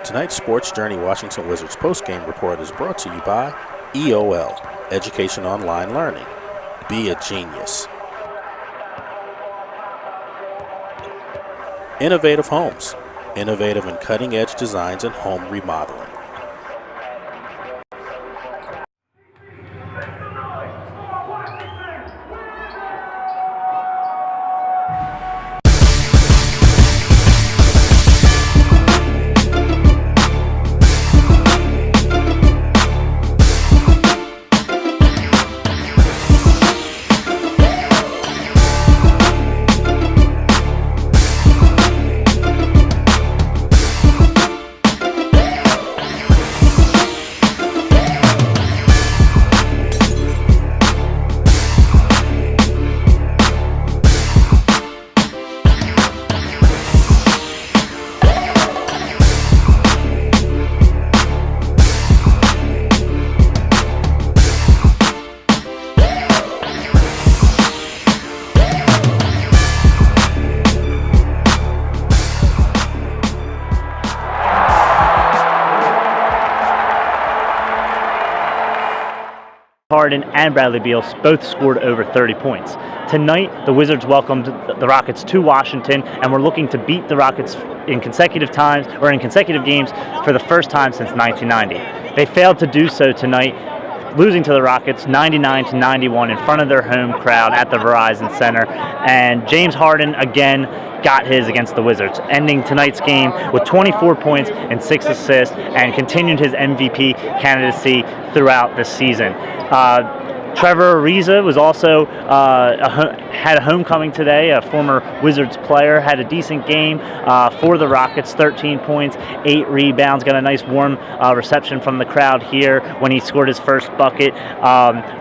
Tonight's Sports Journey Washington Wizards postgame report is brought to you by EOL, Education Online Learning. Be a genius. Innovative Homes, innovative and cutting-edge designs in home remodeling. Harden and Bradley Beal both scored over 30 points. Tonight, the Wizards welcomed the Rockets to Washington, and we're looking to beat the Rockets in consecutive games for the first time since 1990. They failed to do so tonight, losing to the Rockets 99-91 in front of their home crowd at the Verizon Center. And James Harden again got his against the Wizards, ending tonight's game with 24 points and 6 assists, and continued his MVP candidacy throughout the season. Trevor Ariza was also had a homecoming today. A former Wizards player had a decent game for the Rockets. 13 points, 8 rebounds. Got a nice warm reception from the crowd here when he scored his first bucket.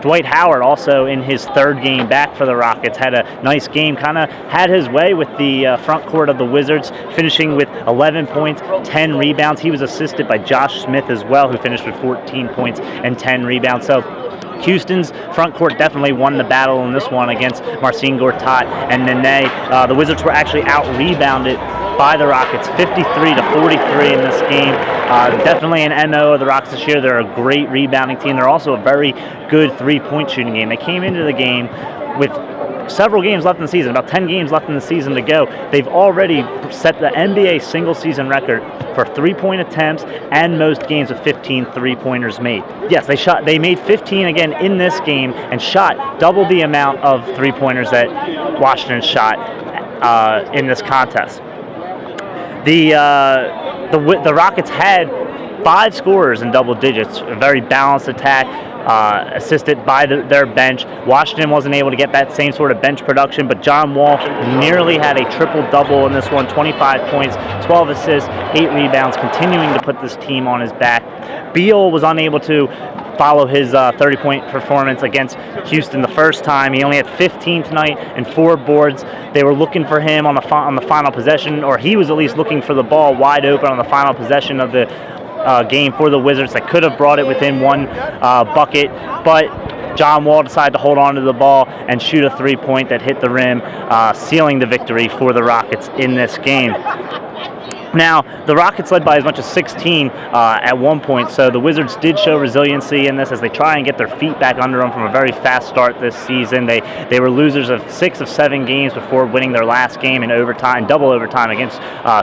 Dwight Howard, also in his third game back for the Rockets, had a nice game. Kind of had his way with the front court of the Wizards, finishing with 11 points, 10 rebounds. He was assisted by Josh Smith as well, who finished with 14 points and 10 rebounds. So Houston's front court definitely won the battle in this one against Marcin Gortat and Nene. The Wizards were actually out-rebounded by the Rockets 53-43 in this game. Definitely an MO of the Rockets this year. They're a great rebounding team. They're also a very good three-point shooting game. They came into the game with several games left in the season, about 10 games left in the season to go. They've already set the NBA single-season record for three-point attempts and most games with 15 three-pointers made. Yes, they made 15 again in this game and shot double the amount of three-pointers that Washington shot in this contest. The Rockets had 5 scorers in double digits, a very balanced attack. Assisted by their bench. Washington wasn't able to get that same sort of bench production, but John Wall nearly had a triple-double in this one, 25 points, 12 assists, 8 rebounds, continuing to put this team on his back. Beal was unable to follow his 30-point performance against Houston the first time. He only had 15 tonight and 4 boards. They were looking for him on the final possession, or he was at least looking for the ball wide open on the final possession of the game for the Wizards that could have brought it within one bucket, but John Wall decided to hold on to the ball and shoot a three-point that hit the rim, sealing the victory for the Rockets in this game. Now, the Rockets led by as much as 16 at one point, so the Wizards did show resiliency in this as they try and get their feet back under them from a very fast start this season. They were losers of 6 of 7 games before winning their last game in overtime, double overtime against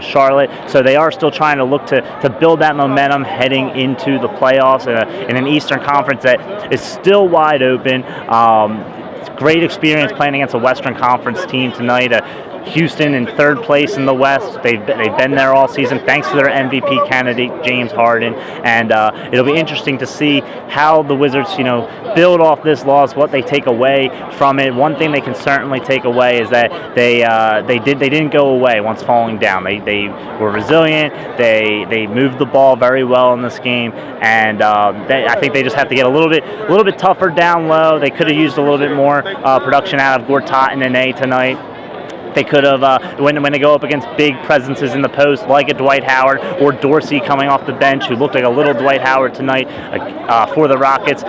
Charlotte. So they are still trying to look to build that momentum heading into the playoffs in an Eastern Conference that is still wide open. Great experience playing against a Western Conference team tonight. Houston in third place in the West. They've been there all season thanks to their MVP candidate, James Harden. And it'll be interesting to see how the Wizards, build off this loss, what they take away from it. One thing they can certainly take away is that they didn't go away once falling down. They were resilient. They moved the ball very well in this game, and I think they just have to get a little bit tougher down low. They could have used a little bit more production out of Gortat and Nene tonight. They could have, when they go up against big presences in the post, like a Dwight Howard or Dorsey coming off the bench, who looked like a little Dwight Howard tonight for the Rockets.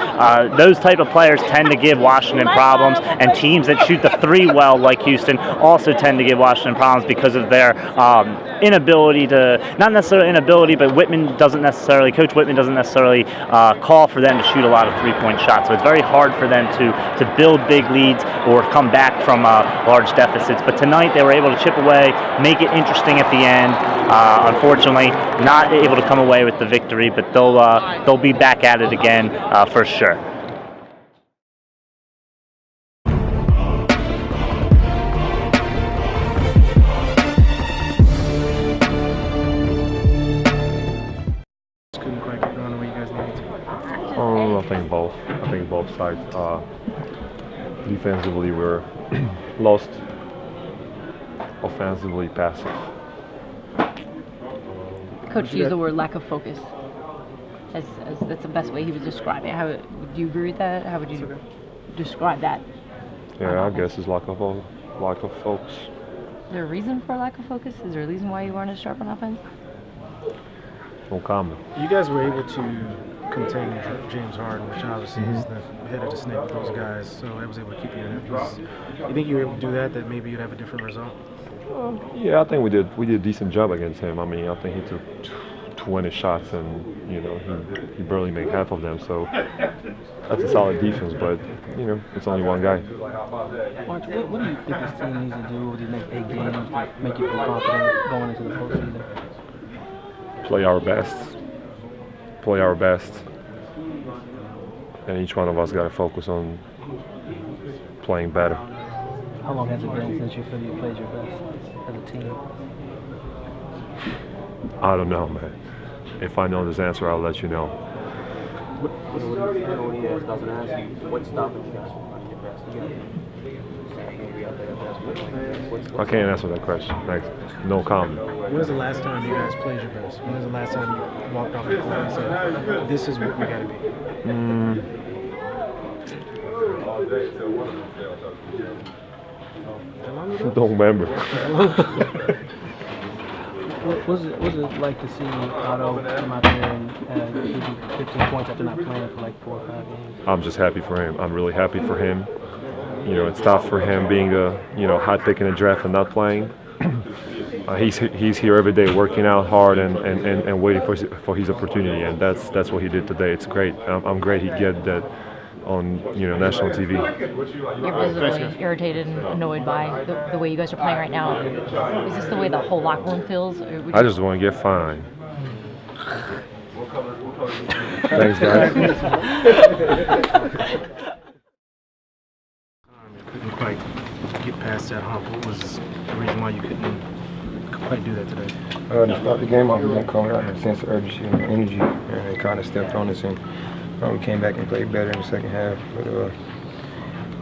Those type of players tend to give Washington problems, and teams that shoot the three well, like Houston, also tend to give Washington problems because of their inability to, not necessarily inability, but Coach Whitman doesn't necessarily call for them to shoot a lot of three-point shots. So it's very hard for them to build big leads or come back from large deficits. But tonight they were able to chip away, make it interesting at the end. Unfortunately, not able to come away with the victory, but they'll be back at it again for sure. Couldn't quite get going the way you guys needed to. I think both. I think both sides. Defensively, we're lost. Offensively, passive. Coach used the word lack of focus. As that's the best way he would describe it. How do you agree with that? How would you describe that? Yeah, I guess it's lack of focus. Is there a reason for lack of focus? Is there a reason why you weren't as sharp on offense? No comment. You guys were able to contain James Harden, which obviously is the head of the snake with those guys, so I was able to keep you in it. You think you were able to do that maybe you'd have a different result? Yeah, I think we did a decent job against him. I mean, I think he took 20 shots and he barely made half of them. So that's a solid defense, but it's only one guy. Mark, what do you think this team needs to do over the next 8 games to make you feel confident going into the postseason? Play our best, and each one of us got to focus on playing better. How long has it been since you feel you played your best as a team? I don't know, man. If I know this answer, I'll let you know. What's stopping you guys from playing your best together? I can't answer that question. Thanks. No comment. When was the last time you guys played your best? When was the last time you walked off the court and said, this is what we got to be? Don't remember. What was it like to see Otto come out there and give you 15 points after not playing for like 4 or 5 games? I'm just happy for him. I'm really happy for him. It's tough for him being a hot pick in the draft and not playing. He's here every day working out hard and waiting for his opportunity, and that's what he did today. It's great. I'm great he get that on national TV. You're visibly irritated and annoyed by the way you guys are playing right now. Is this the way the whole locker room feels? I just want to get fined. Thanks, guys. Couldn't quite get past that hump. What was the reason why you couldn't quite do that today? To start the game off, we didn't come out with a sense of urgency and energy, and they kind of stepped on us, and we came back and played better in the second half, but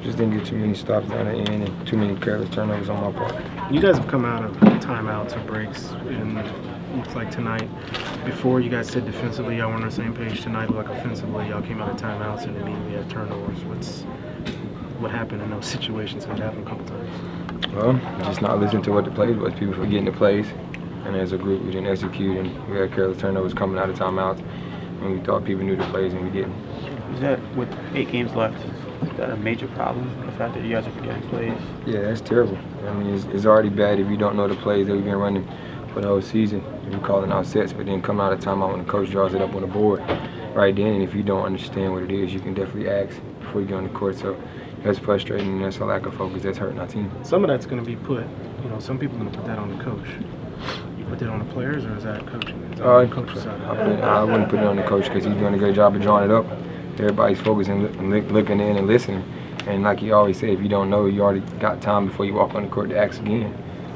just didn't get too many stops down the end and too many careless turnovers on my part. You guys have come out of timeouts or breaks, and looks like tonight, before you guys said defensively y'all were on the same page. Tonight, like offensively, y'all came out of timeouts and immediately had turnovers. What happened in those situations? It happened a couple times. Well, just not listening to what the plays was. People forgetting the plays, and as a group, we didn't execute, and we had careless turnovers coming out of timeouts, and we thought people knew the plays, and we didn't. Is that, with 8 games left, is that a major problem, the fact that you guys are forgetting plays? Yeah, that's terrible. I mean, it's already bad if you don't know the plays that we've been running for the whole season. We're calling out sets, but then come out of timeout when the coach draws it up on the board right then, and if you don't understand what it is, you can definitely ask before you get on the court. So that's frustrating, and that's a lack of focus that's hurting our team. Some of that's going to be put, some people are going to put that on the coach. You put that on the players, or is that coaching? I wouldn't put it on the coach because he's doing a great job of drawing it up. Everybody's focusing and looking in and listening. And like you always say, if you don't know, you already got time before you walk on the court to ask again.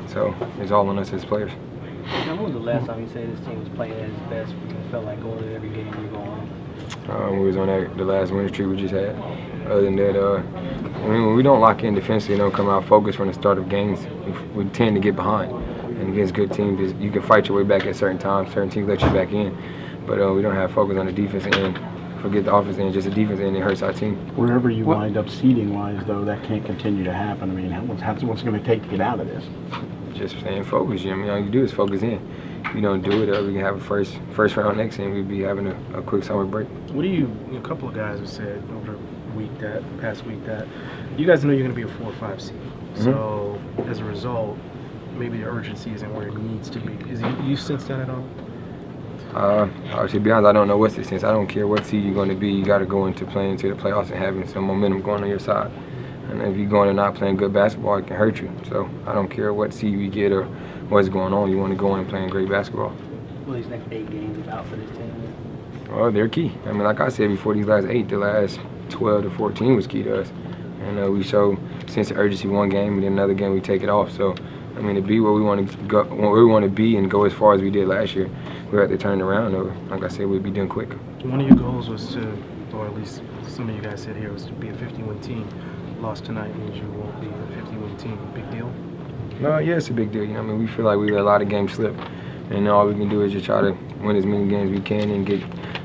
So it's all on us as players. Now, when was the last time you say this team was playing at its best? You felt like going to every game you go on? We was on the last winning streak we just had. Other than that, when we don't lock in defensively and don't come out focused from the start of games, we tend to get behind. And against good teams, you can fight your way back at certain times. Certain teams let you back in. But we don't have focus on the defensive end forget the offense and just the defense, and it hurts our team. Wherever you wind up seeding-wise, though, that can't continue to happen. I mean, what's going to take to get out of this? Just staying focused. I mean, all you do is focus in. If you don't do it, we can have a first round next year, and we'd be having a quick summer break. What do you? A couple of guys have said over the past week that you guys know you're going to be a 4 or 5 seed. So as a result, maybe the urgency isn't where it needs to be. You sense that at all? To be honest, I don't know what's the sense. I don't care what seed you're going to be. You got to go into playing into the playoffs and having some momentum going on your side. And if you're going and not playing good basketball, it can hurt you. So I don't care what seed we get or what's going on. You want to go in playing great basketball. Well, these next 8 games about for this team. Well, they're key. I mean, like I said before, these last 8, the last 12 to 14 was key to us. And we show sense of urgency one game, and then another game we take it off. So, I mean, to be where we want to go, where we want to be, and go as far as we did last year, we have to turn it around. Or, like I said, we'd be done quick. One of your goals was to, or at least some of you guys said here, was to be a 50-win team. Lost tonight means you won't be a 50-win team. Big deal? Yeah, it's a big deal. I mean, we feel like we let a lot of games slip, and all we can do is just try to win as many games as we can and get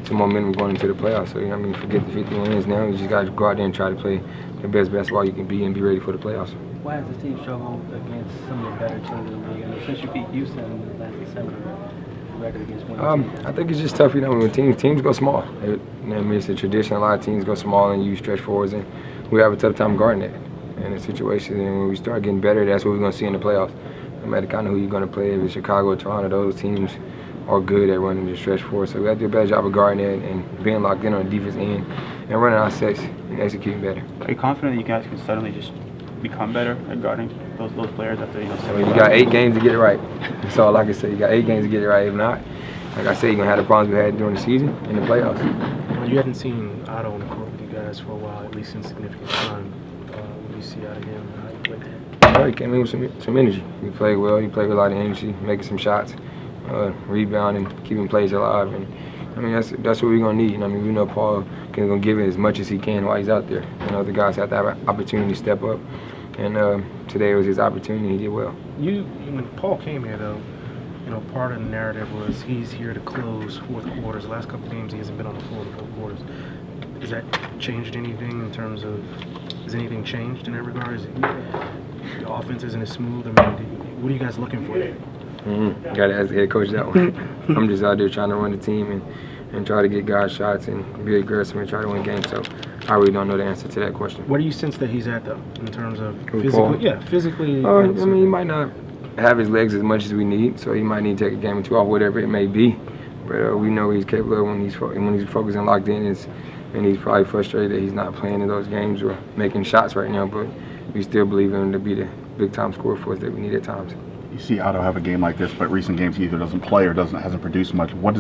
some momentum going into the playoffs. So, I mean, forget the 50 wins now. You just got to go out there and try to play the best basketball you can be and be ready for the playoffs. Why has the team struggled against some of the better teams in the league? I mean, since you beat Houston last December, the record against one I think it's just tough, when teams go small. I mean, it's a tradition. A lot of teams go small and use stretch forwards, and we have a tough time guarding it. And the situation, and when we start getting better, that's what we're going to see in the playoffs. No matter kind of who you're going to play, if it's Chicago or Toronto, those teams are good at running the stretch forward. So we have to do a better job of guarding it and being locked in on the defense end and running our sets and executing better. Are you confident that you guys can suddenly just become better at guarding those players after You got 8 games to get it right. That's all I can say. You got 8 games to get it right. If not, like I said, you're going to have the problems we had during the season in the playoffs. Well, you hadn't seen Otto on the court with you guys for a while, at least in significant time. What do you see out of him? How you play? He came in with some energy. He played well. He played with a lot of energy, making some shots, rebounding, keeping plays alive. And I mean, that's what we're gonna need. I mean, we know Paul can gonna give it as much as he can while he's out there. The guys have to have an opportunity to step up. And today was his opportunity. He did well. When Paul came here, though, part of the narrative was he's here to close fourth quarters. The last couple of games, he hasn't been on the floor in the fourth quarters. Has that changed anything in terms of? Has anything changed in that regard? The offense isn't as smooth. I mean, what are you guys looking for? Got to ask the head coach that one. I'm just out there trying to run the team and try to get guys shots and be aggressive and try to win games. So I really don't know the answer to that question. Where do you sense that he's at, though, in terms of physically? Paul? Yeah, physically. I mean, he might not have his legs as much as we need, so he might need to take a game or 2 off, whatever it may be. But we know he's capable of when he's focused and locked in. And he's probably frustrated that he's not playing in those games or making shots right now. But we still believe in him to be the big-time scorer for us that we need at times. You see Otto have a game like this, but recent games he either doesn't play or hasn't produced much. Why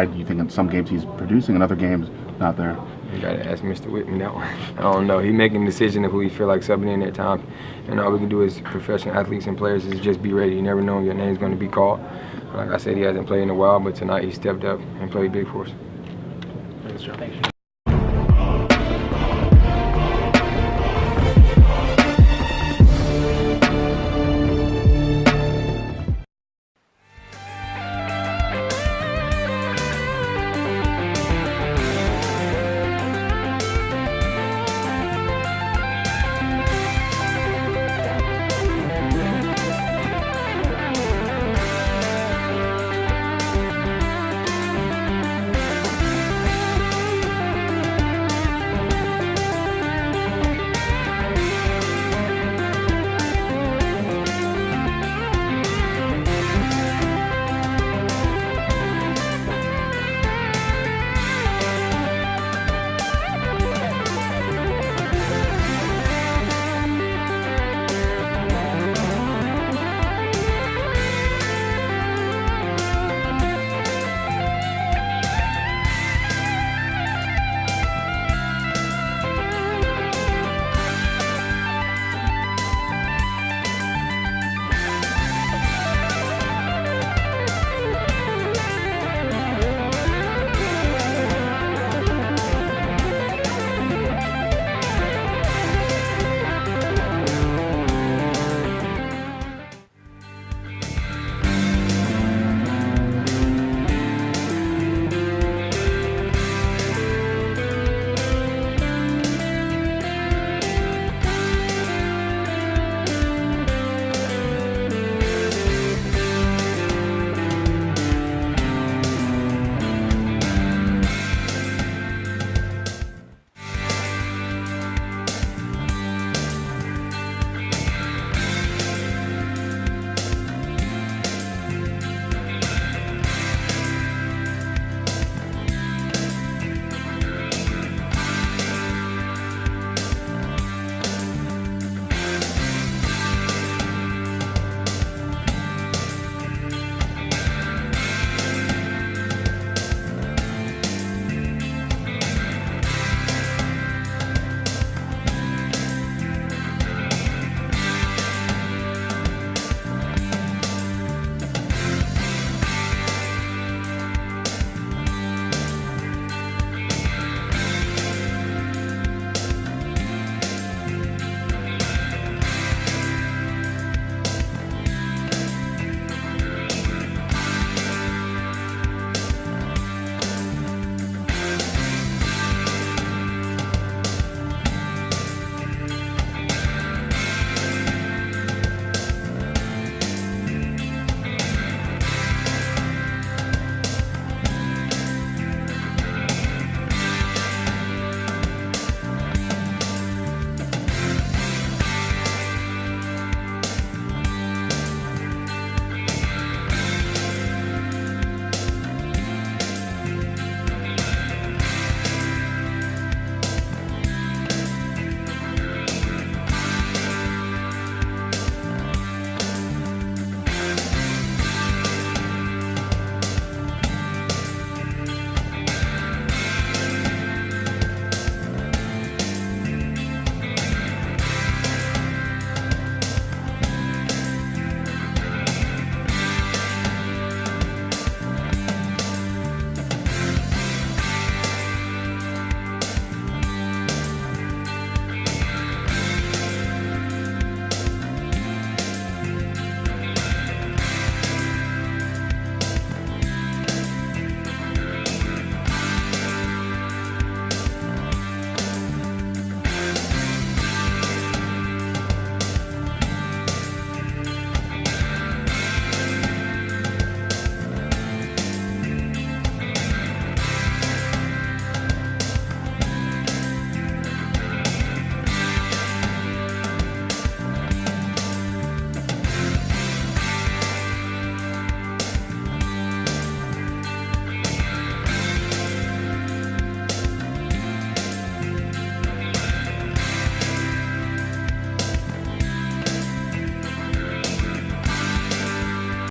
do you think in some games he's producing and other games not there? You got to ask Mr. Whitman that one. I don't know. He's making a decision of who he feel like subbing in at times. And all we can do as professional athletes and players is just be ready. You never know when your name's going to be called. Like I said, he hasn't played in a while, but tonight he stepped up and played big for us. Thanks, John.